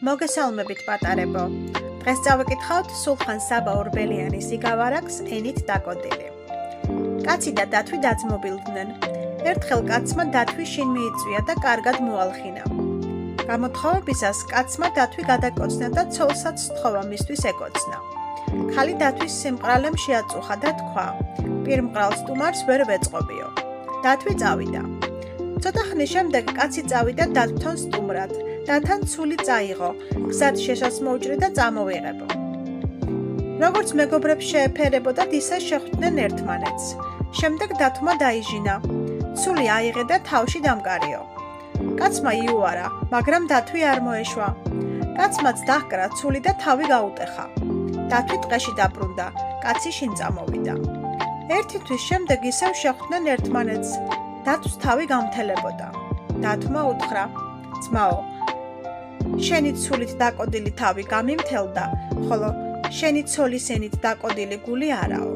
მოგესალმებით პატარებო. დღეს წავიკითხავთ სულხან საბა ორბელიანის იგავარაკს ენით დაკოდილი. კაცი და დათვი დაძმობილდნენ. ერთხელ კაცმა დათვი შინ მიიწვია და კარგად მოალხინა. გამოთხოვებისას კაცმა დათვი გადაკოცნა და ცოლსაც სთხოვა მისთვის ეკოცნა. ხალი დათვის სიმყრალემ შეაწუხა და თქვა: პირმყრალ სტუმარს ვერ ვეწყობიო. დათვი წავიდა. ცოტა ხნის შემდეგ კაცი წავიდა დათვთან სტუმრად და თან ცული წაიღო, გზად შეშას მოუჭრი და წამოვიღებო. როგორც მეგობრებს შეეფერებოდათ, ისე შეხვდნენ ერთმანეთს. შემდეგ დათვმა დაიჟინა. ცული აიღე და თავში დამკარიო. კაცმა იუარა, მაგრამ დათვი არ მოეშვა. კაცმაც დაჰკრა ცული და თავი გაუტეხა. დათვი ტყეში დაბრუნდა, კაცი შინ წამოვიდა. ერთი თვის შემდეგ ისევ შეხვდნენ ერთმანეთს. დათვს თავი გამთელებოდა. დათვმა უთხრა: ძმაო, შენი ცულით დაკოდილი თავი გამიმთელდა, ხოლო შენი ცოლის ენით დაკოდილი გული არაო.